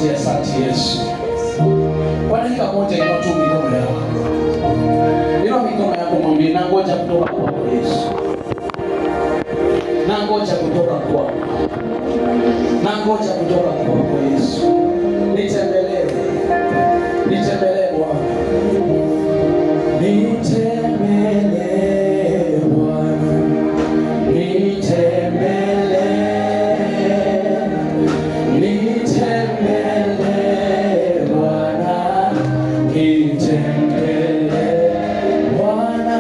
Asante Yesu. Kwa dakika moja inua tu mikono yako. Inua mikono yako mwambie nangoja kutoka kwa Yesu. Nangoja kutoka kwako. Nangoja kutoka kwa Yesu. Nitembelee. Nitembelee Bwana. Nitembelee Bwana. Nitembelee. Nitembelee Bwana. Nitembelee Bwana.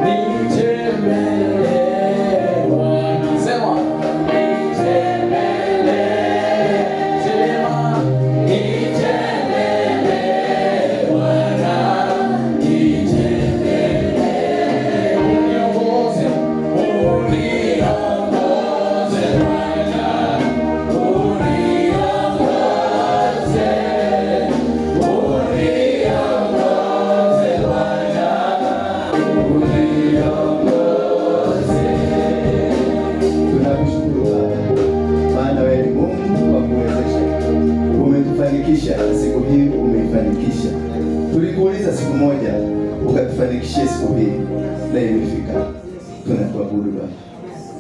Nitembelee Bwana. Sema nitembelee. Sema nitembelee Bwana. Nitembelee. Uniongoze. Uniongoze Bwana. Uniongoze. Uniongoze Bwana. Uniongoze. Tunakushukuru Baba, maana wewe ni Mungu wa kuwezesha. Umetufanikisha siku hii, umeifanikisha. Tulikuuliza siku moja, ukatufanikishia siku hii, na imefika. Tunakuabudu Baba.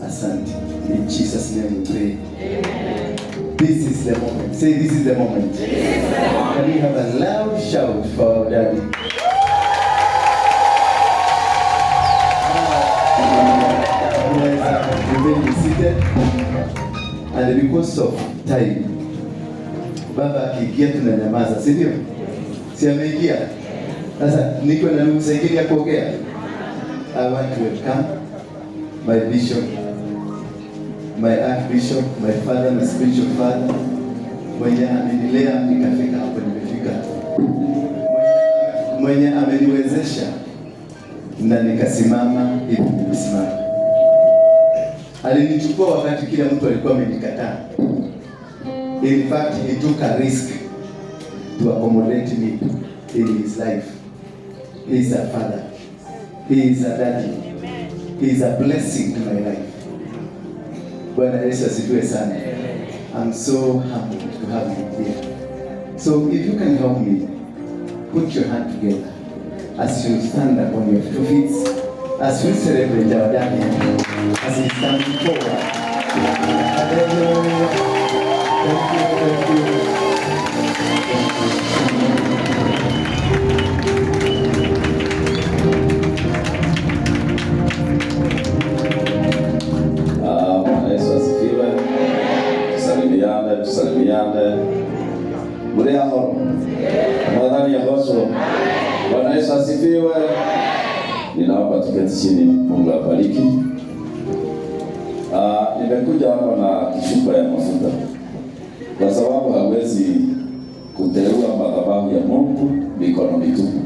Asante. In Jesus' name we pray. Amen. This is the moment. Say this is the moment. This is the moment. Can we have a loud shout for our daddy? Remain seated, and because of time, Baba akiingia tunanyamaza, si ndio? Si ameingia? Sasa niko na ndugu ingine ya kuongea. I want to welcome my bishop, my archbishop, my father, my spiritual father, mwenye amenilea nikafika hapo nimefika, mwenye ameniwezesha na nikasimama hivi nimesimama. Alinichukua wakati kila mtu alikuwa amenikataa. In fact, he took a risk to accommodate me in his life. He is a father. He is a daddy. He is a blessing to my life. Bwana Yesu asifiwe sana. I'm so humbled to have you here. So if you can help me, put your hand together as you stand up on your 2 feet, as we celebrate our daddy, as he stands forward. Hallelujah. Thank you, thank you. Yesu asifiwe. Tusalimiane. Mure hao. Mwadhani ya Yesu. Bwana Yesu asifiwe. Ninaomba tuketi chini, Mungu abariki. Nimekuja hapa na kishupa ya mafuta, kwa sababu hawezi kuteua madhabahu ya Mungu mikono mitupu.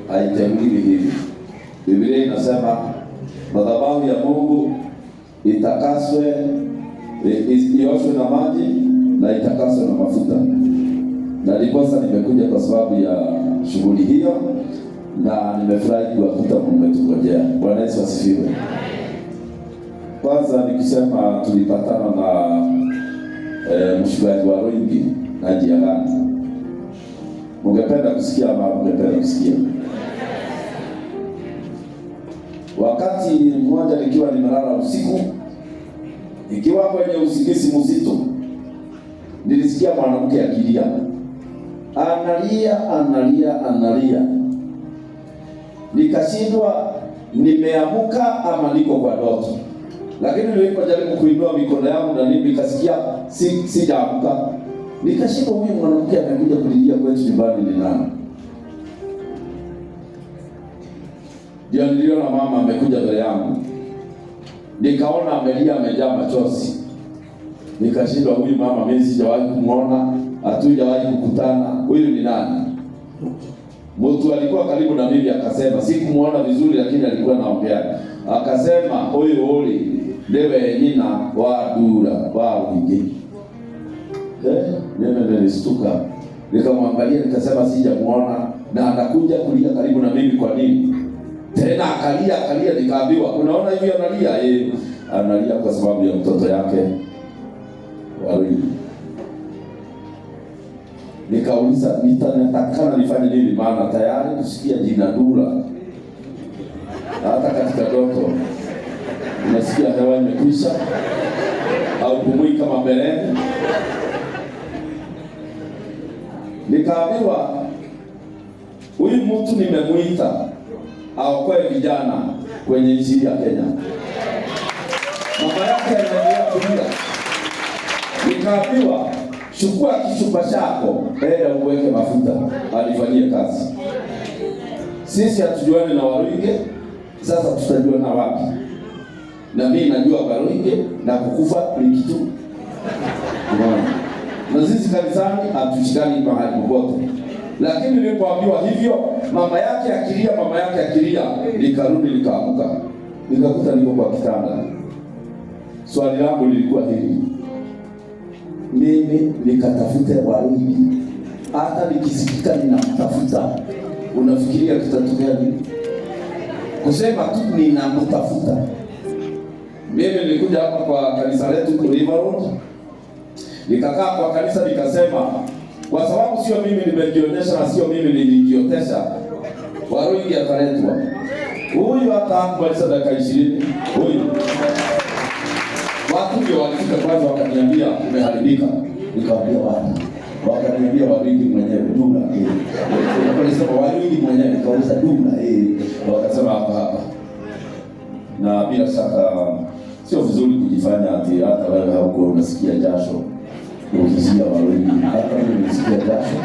Haiteuliwi hivi. Biblia inasema madhabahu ya Mungu itakaswe, ioshwe na maji na itakaswe na mafuta. Na ndiposa nimekuja kwa sababu ya shughuli hiyo, na nimefurahi kuwakuta mmetungojea. Bwana Yesu asifiwe. Kwanza nikisema tulipatana na mchungaji wa Ruingi na Jiagani. Mungependa kusikia ama mungependa kusikia? Wakati mmoja nikiwa nimelala usiku, nikiwa kwenye usingizi mzito, nilisikia mwanamke akilia. Analia. Nikashindwa nimeamuka ama niko kwa ndoto. Lakini nilipojaribu kuinua mikono yangu na nikasikia sijaamuka. Nikashindwa huyu mwanamke amekuja kulilia kwetu nyumbani ni nani? Ndio niliona mama amekuja mbele yangu. Nikaona amelia, amejaa machozi. Nikashindwa huyu mama mimi sijawahi kumuona, hatujawahi kukutana. Huyu ni nani? Mtu alikuwa karibu na mimi akasema, sikumuona vizuri lakini alikuwa anaongea. Akasema huyu ndewe nyina wa Ndura wa Ndakae. Mimi nilistuka. Nikamwangalia nikasema sijamuona na anakuja kulia karibu na mimi kwa nini? Tena akalia nikaambiwa, unaona hivi analia? Analia kwa sababu ya mtoto yake. Nikauliza nitatakana nifanye nini, maana tayari kusikia jina Ndura. Hata katika ndoto unasikia hewa imekwisha au pumui kama mbeleni. Nikaambiwa huyu mtu nimemuita aokoe vijana kwenye nchi ya Kenya. Mama yake anaendelea kulia. Nikaambiwa chukua kichupa chako, enda uweke mafuta, alifanyie kazi. Sisi hatujuani na Waruige, sasa tutajuana wapi? Na mimi najua Waruige na kukufa ni kitu. Na sisi kanisani hatushikani mahali popote. Lakini nilipoambiwa hivyo, mama yake akilia, nikarudi nikaamuka. Nikakuta niko kwa kitanda. Swali langu lilikuwa hili: mimi nikatafute Waruige, hata nikisikika ninamtafuta, unafikiria kitatokea nini? Kusema tu ninamtafuta. Mimi nilikuja hapa kwa kanisa letu Kuhoera Road. Nikakaa kwa kanisa nikasema, kwa sababu sio mimi nimejionyesha na sio mimi nilijiotesha, Waruige ataletwa. Huyu hata hakumaliza dakika 20. Huyu watu ndio walifika kwanza wakaniambia umeharibika. Nikamwambia wapi? Wakaniambia Waruige mwenyewe Ndura. Wakasema Waruige mwenyewe, nikauliza Ndura wakasema hapa. Na bila shaka sio vizuri kujifanya ati hata wewe hauko unasikia jasho ukisikia Waruige. Hata mimi nisikia jasho.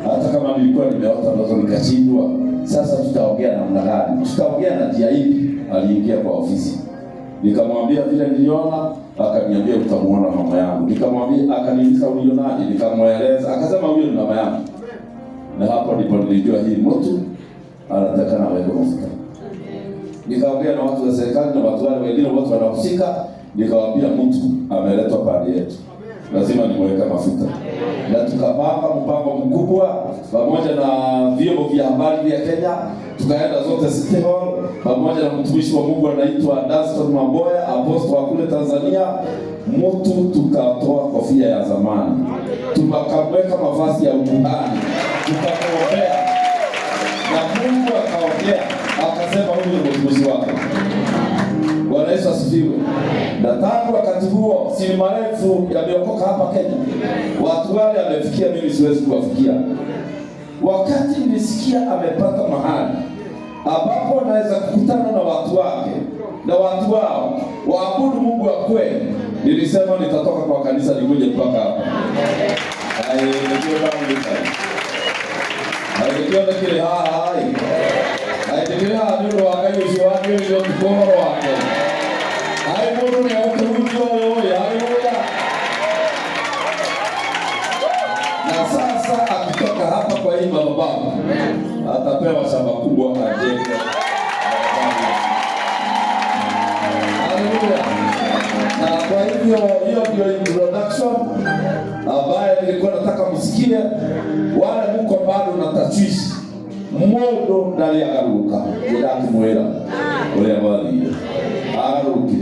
Hata kama nilikuwa nimeota ndoto nikashindwa, sasa tutaongea namna gani? Tutaongea na njia ipi? Aliingia kwa ofisi. Nikamwambia vile niliona, akaniambia utamuona mama yangu. Nikamwambia, akaniuliza ulionaje? Nikamweleza, akasema huyo ni mama yangu. Na hapo ndipo nilijua hii mtu anataka na wewe mafuta. Nikaongea na watu wa serikali na watu wale wengine wote wanahusika, nikawaambia mtu ameletwa pande yetu, lazima nimweke mafuta. Na tukapanga mpango mkubwa pamoja na vyombo vya habari vya Kenya. Tukaenda zote City Hall pamoja na mtumishi wa Mungu anaitwa Daston Mamboya, apostle wa kule Tanzania. Mtu tukatoa kofia ya zamani, tukamweka mavazi ya ukuhani, tukamwombea na Mungu akaongea, akasema huyu ni mtumishi wako. Bwana Yesu asifiwe. Na tangu wakati huo si marefu yameokoka hapa Kenya. Watu wale amefikia, mimi siwezi kuwafikia. Wakati nilisikia amepata mahali ambapo anaweza kukutana na watu wake na watu wao waabudu Mungu wa kweli, nilisema nitatoka kwa kanisa nikuje mpaka hapa. Ndio kile hai. Ndio ndio wakaje usiwake ndio tukoro wake. Hai Mungu ni akurudio wewe, haleluya. Na sasa akitoka hapa kwa hii madhabahu atapewa shamba kubwa ajenge. Haleluya. Na kwa hivyo hiyo ndio introduction ambayo nilikuwa nataka msikie. Wale mko bado na tashwishi, modo ndani ya garuka ila Kuhoera ule abadi aruke.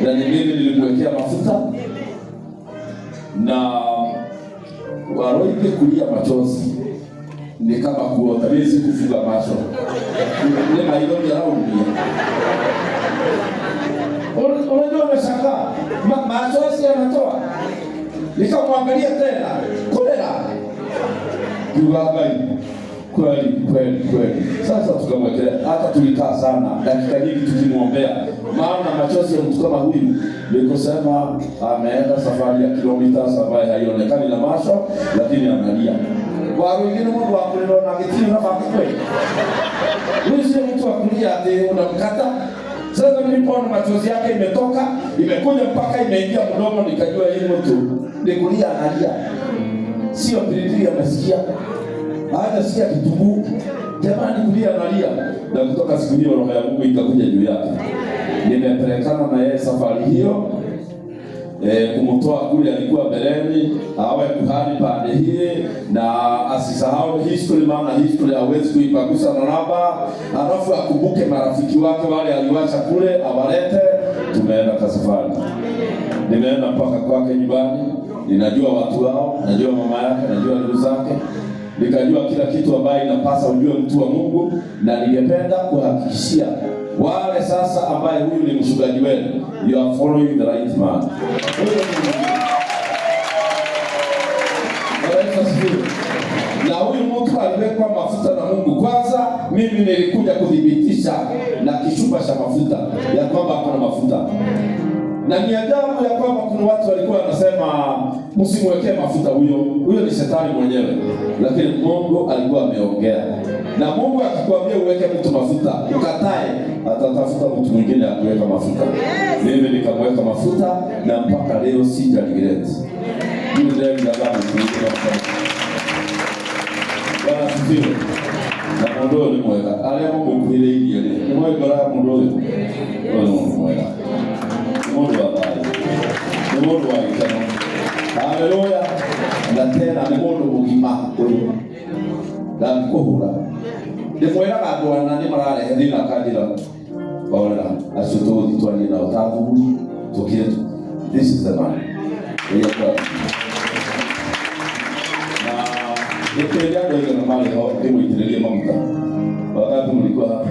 Na mimi nilimwekea mafuta na Waruige kulia machozi ni kama kuota, mimi sikufunga macho. Ile mailo ya raundi. Unajua nashangaa, machozi yanatoa. Nikamwangalia tena, Kuhoera. Kujuraga kweli. Sasa tukamwekelea, hata tulikaa sana dakika nyingi tukimwombea, maana machozi ya mtu kama huyu nikusema ameenda safari ya kilomita ambayo haionekani na macho, lakini analia. Kwa wengine Mungu akulelo na kitini na kweli. Huyu si mtu wa kulia ati unamkata. Sasa nilipoona machozi yake imetoka, imekuja mpaka imeingia mdomo, nikajua hii mtu ni kulia analia. Sio pilipili amesikia. Haja sikia kitunguu. Jamani kulia analia. Na kutoka siku hiyo roho ya Mungu ikakuja juu yake. Nimepelekana na yeye safari hiyo. Kumtoa kule alikuwa mbeleni, awe kuhani pande hii na asisahau history, maana history hawezi kuipagusa na namba. Alafu akumbuke marafiki wake wale aliwacha kule awalete. Tumeenda kwa safari. Nimeenda mpaka kwake nyumbani, ninajua watu wao, najua mama yake, najua ndugu zake, nikajua kila kitu ambayo inapasa ujue mtu wa Mungu, na ningependa kuhakikishia wale sasa ambaye huyu ni mchungaji wenu, you are following the right man. Na huyu mtu aliwekwa mafuta na Mungu. Kwanza mimi nilikuja kudhibitisha na kishupa cha mafuta ya kwamba kuna mafuta. Na ni ajabu ya kwamba kuna watu walikuwa wanasema msimwekee mafuta huyo. Huyo ni shetani mwenyewe. Lakini Mungu alikuwa ameongea. Na Mungu akikwambia uweke mtu mafuta, ukatae, atatafuta mtu mwingine akuweka mafuta. Mimi nikamweka mafuta na mpaka leo sijaregret. Yule ndiye mdagamu Bwana sifiwe. Na Mungu ni mwema. Ale Mungu kuileje ni mwema kwa Mungu. Mungu mwema. Mungu abai. Mungu aitana. Haleluya. Na tena ni Mungu mugima huyo. Na Kuhoera. Ni mwema Bwana ni marale hedina kadira. Bora ashuto ditwani na utabu tukietu. This is the man. Nikienda ndio mahali hapo ndio mafuta. Wakati mlikuwa hapa.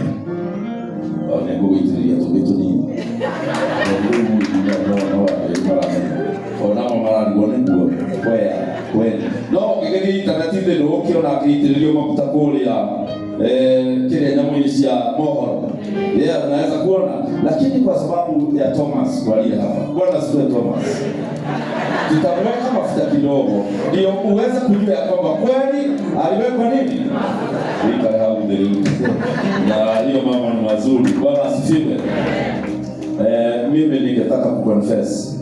Ndio kuitilia tukitu nini. Ona mama alikuwa kweli. No, kigeni taratibu ndio ukiona akiitilia mafuta kule ya kile nyamuishia mohoro. Yeye anaweza kuona, lakini kwa sababu ya Thomas wali hapa. Bwana siwe Thomas. Tutamweka mafuta kidogo ndio uweze kujua kwamba kweli aliwekwa nini? Ika hao ndio. Na hiyo mama ni mazuri. Bwana asifiwe. Mimi ningetaka kuconfess.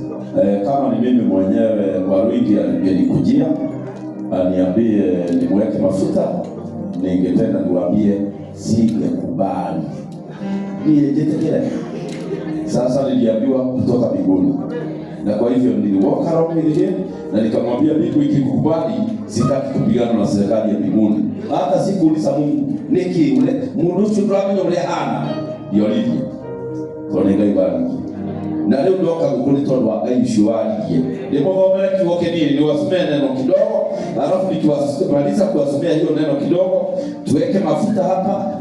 Kama ni mimi mwenyewe Mirugi alingenikujia aniambie nimweke mafuta, ningependa niwaambie singekubali. Nijetekele. Sasa niliambiwa kutoka mbinguni. Na kwa hivyo niliwalk around with him na nikamwambia Mungu ikikubali sitaki kupigana na serikali ya mbinguni. Hata sikuuliza Mungu niki ule mundu chudramenya ule hana ndio lini. Tonengai bali. Na leo ndoka kukuli tondwa aishualie. Ndipo ngomele kiwoke nini niwasomee neno kidogo, alafu nikiwamaliza kuwasomea hiyo neno kidogo, tuweke mafuta hapa.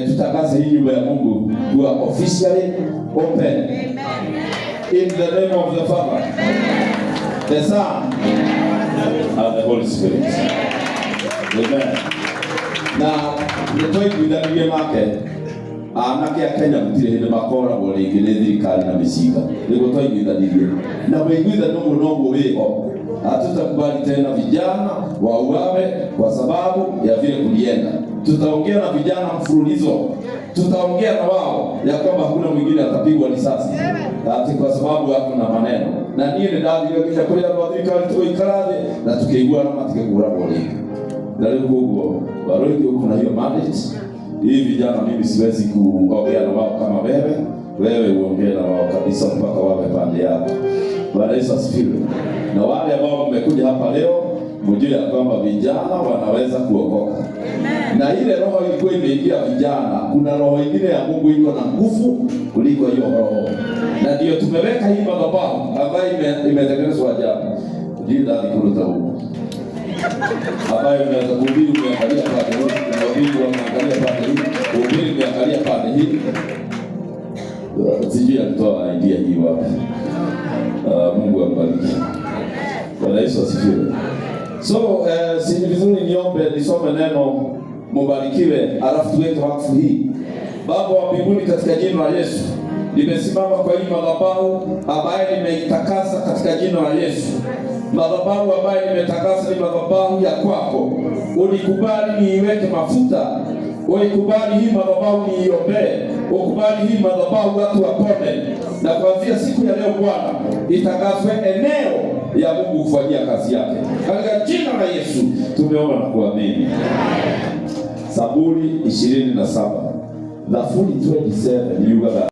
Tutangaze hii nyumba ya Mungu kuwa officially open. Amen. In the name of the Father, the Son, and the Holy Spirit. Amen. Now, nitoi kuidanirie make anake ya Kenya mutire hinde makora bore igire thirikari na micika. Niguo toi kuidanirie. Na weiguitha no muno wiho. Hatutakubali tena vijana wauawe kwa sababu ya vile kulienda. Tutaongea na vijana mfululizo. Tutaongea na wao ya kwamba hakuna mwingine atapigwa risasi. Ati kwa sababu hakuna maneno. Na niye ndio kisha kule ya tuikaraze na tukiigua na matikegura bole. Na leo huko Mirugi kuna hiyo mandate. Hii vijana mimi siwezi kuongea na wao kama wewe uongee na wao kabisa mpaka wawe pande yako. Bwana Yesu asifiwe. Na wale ambao mmekuja hapa leo mjue ya kwamba vijana wanaweza kuokoka. Na ile roho ilikuwa imeingia vijana, kuna roho nyingine ya Mungu iko na nguvu kuliko hiyo roho. Na ndio tumeweka hii madhabahu ambayo imetengenezwa ajabu. Ndio kuruta huko. Ambayo inaweza kuhubiri umeangalia pande hii, kuhubiri umeangalia pande hii, kuhubiri umeangalia pande hii. Sijui alitoa idea hii wapi. Mungu abariki. Bwana Yesu asifiwe. So, si vizuri niombe nisome neno mubarikiwe alafu tuweke wakfu hii. Baba wa mbinguni katika jina la Yesu, nimesimama kwa hii madhabahu ambayo nimeitakasa katika jina la Yesu. Madhabahu ambayo nimetakasa ni madhabahu ya kwako. Unikubali niiweke mafuta. Unikubali hii madhabahu niiombee. Ukubali hii madhabahu watu wapone. Na kuanzia siku ya leo Bwana, itakazwe eneo ya Mungu kufanyia kazi yake. Katika jina la Yesu tumeomba na kuamini. Zaburi 27. The 27 Kujuraga.